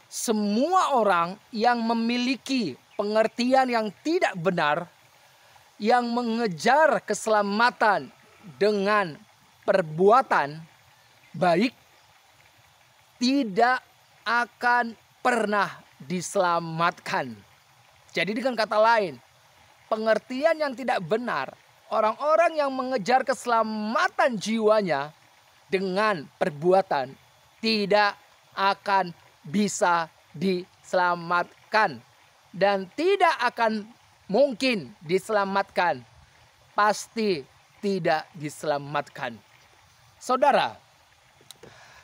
semua orang yang memiliki pengertian yang tidak benar, yang mengejar keselamatan dengan perbuatan baik, tidak akan pernah diselamatkan. Jadi dengan kata lain, pengertian yang tidak benar, orang-orang yang mengejar keselamatan jiwanya dengan perbuatan tidak akan bisa diselamatkan dan tidak akan mungkin diselamatkan. Pasti tidak diselamatkan. Saudara,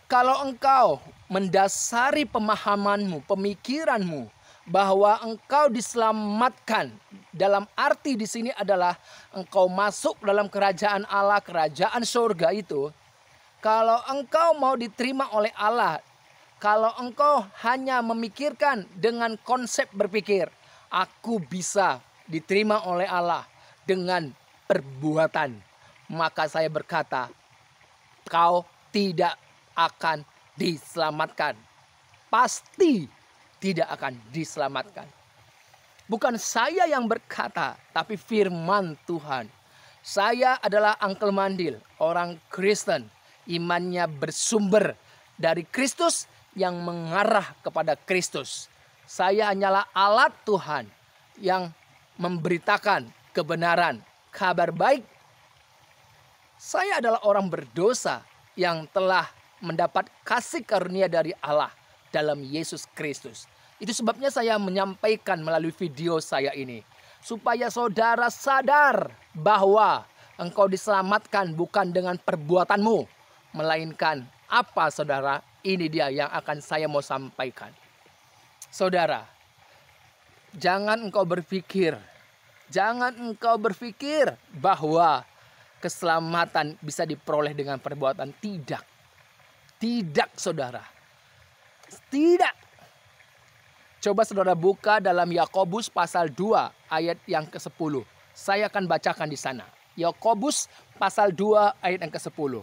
kalau engkau mendasari pemahamanmu, pemikiranmu bahwa engkau diselamatkan, dalam arti di sini adalah engkau masuk dalam kerajaan Allah, kerajaan surga itu. Kalau engkau mau diterima oleh Allah, kalau engkau hanya memikirkan dengan konsep berpikir, aku bisa diterima oleh Allah dengan perbuatan, maka saya berkata, kau tidak akan diselamatkan. Pasti tidak akan diselamatkan. Bukan saya yang berkata, tapi firman Tuhan. Saya adalah Uncle Mandil, orang Kristen. Imannya bersumber dari Kristus yang mengarah kepada Kristus. Saya hanyalah alat Tuhan yang memberitakan kebenaran, kabar baik. Saya adalah orang berdosa yang telah mendapat kasih karunia dari Allah dalam Yesus Kristus. Itu sebabnya saya menyampaikan melalui video saya ini, supaya saudara sadar bahwa engkau diselamatkan bukan dengan perbuatanmu, melainkan apa, saudara? Ini dia yang akan saya mau sampaikan. Saudara, jangan engkau berpikir bahwa keselamatan bisa diperoleh dengan perbuatan. Tidak, saudara. Tidak. Coba saudara buka dalam Yakobus pasal 2 ayat yang ke-10. Saya akan bacakan di sana. Yakobus pasal 2 ayat yang ke-10.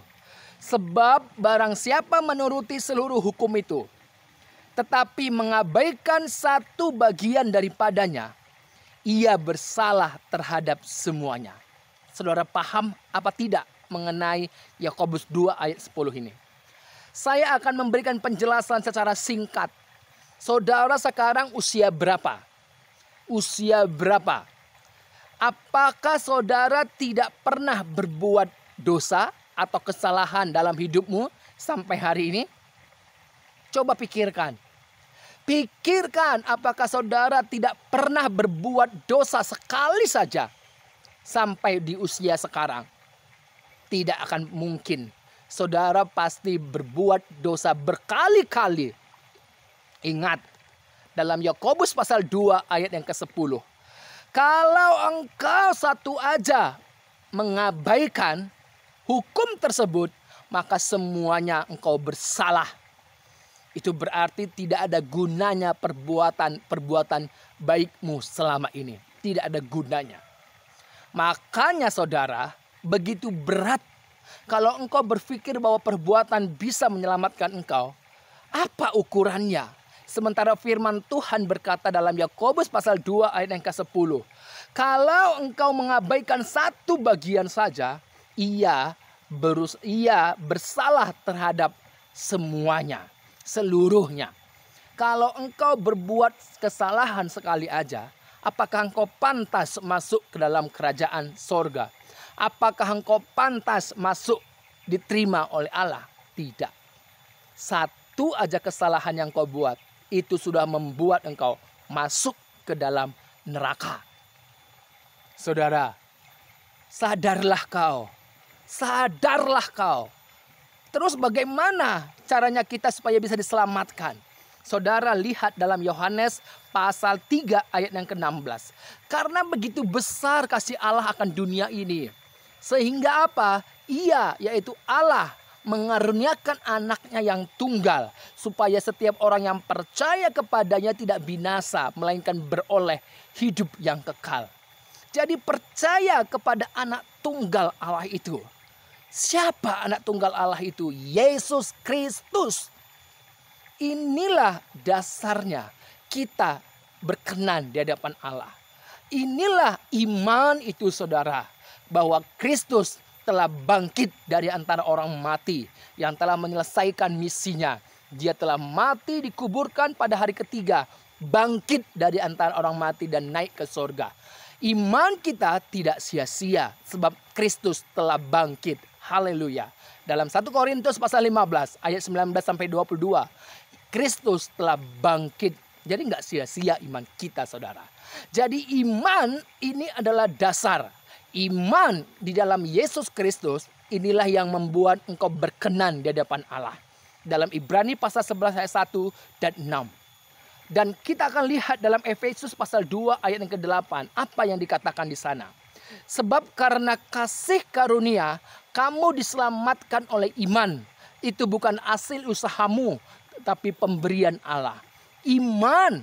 Sebab barang siapa menuruti seluruh hukum itu, tetapi mengabaikan satu bagian daripadanya, ia bersalah terhadap semuanya. Saudara paham apa tidak mengenai Yakobus 2 ayat 10 ini? Saya akan memberikan penjelasan secara singkat. Saudara sekarang usia berapa? Usia berapa? Apakah saudara tidak pernah berbuat dosa atau kesalahan dalam hidupmu sampai hari ini? Coba pikirkan. Pikirkan apakah saudara tidak pernah berbuat dosa sekali saja sampai di usia sekarang. Tidak akan mungkin. Saudara pasti berbuat dosa berkali-kali. Ingat, dalam Yakobus pasal 2 ayat yang ke-10. Kalau engkau satu aja mengabaikan hukum tersebut, maka semuanya engkau bersalah. Itu berarti tidak ada gunanya perbuatan baikmu selama ini. Tidak ada gunanya. Makanya saudara, begitu berat kalau engkau berpikir bahwa perbuatan bisa menyelamatkan engkau. Apa ukurannya? Sementara firman Tuhan berkata dalam Yakobus pasal 2 ayat yang ke-10. Kalau engkau mengabaikan satu bagian saja, ia bersalah terhadap semuanya, seluruhnya. Kalau engkau berbuat kesalahan sekali aja, apakah engkau pantas masuk ke dalam kerajaan sorga? Apakah engkau pantas masuk diterima oleh Allah? Tidak. Satu aja kesalahan yang kau buat, itu sudah membuat engkau masuk ke dalam neraka. Saudara, sadarlah kau. Sadarlah kau. Terus bagaimana caranya kita supaya bisa diselamatkan? Saudara lihat dalam Yohanes pasal 3 ayat yang ke-16. Karena begitu besar kasih Allah akan dunia ini. Sehingga apa? Ia, yaitu Allah, mengaruniakan anaknya yang tunggal. Supaya setiap orang yang percaya kepadanya tidak binasa, melainkan beroleh hidup yang kekal. Jadi percaya kepada anak tunggal Allah itu. Siapa anak tunggal Allah itu? Yesus Kristus. inilah dasarnya kita berkenan di hadapan Allah. Inilah iman itu saudara, bahwa Kristus telah bangkit dari antara orang mati, yang telah menyelesaikan misinya. Dia telah mati, dikuburkan pada hari ketiga, bangkit dari antara orang mati dan naik ke surga. Iman kita tidak sia-sia sebab Kristus telah bangkit. Haleluya. Dalam 1 Korintus pasal 15 ayat 19 sampai 22, Kristus telah bangkit. Jadi nggak sia-sia iman kita saudara. Jadi iman ini adalah dasar. Iman di dalam Yesus Kristus inilah yang membuat engkau berkenan di hadapan Allah. Dalam Ibrani pasal 11 ayat 1 dan 6. Dan kita akan lihat dalam Efesus pasal 2 ayat yang ke-8. Apa yang dikatakan di sana. Sebab karena kasih karunia kamu diselamatkan oleh iman. Itu bukan hasil usahamu, tetapi pemberian Allah. Iman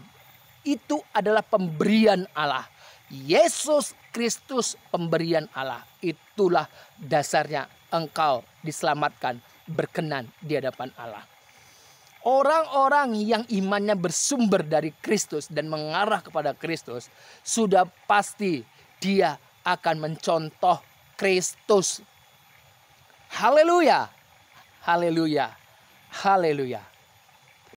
itu adalah pemberian Allah. Yesus Kristus pemberian Allah. Itulah dasarnya engkau diselamatkan, berkenan di hadapan Allah. Orang-orang yang imannya bersumber dari Kristus dan mengarah kepada Kristus, sudah pasti dia akan mencontoh Kristus. Haleluya. Haleluya. Haleluya.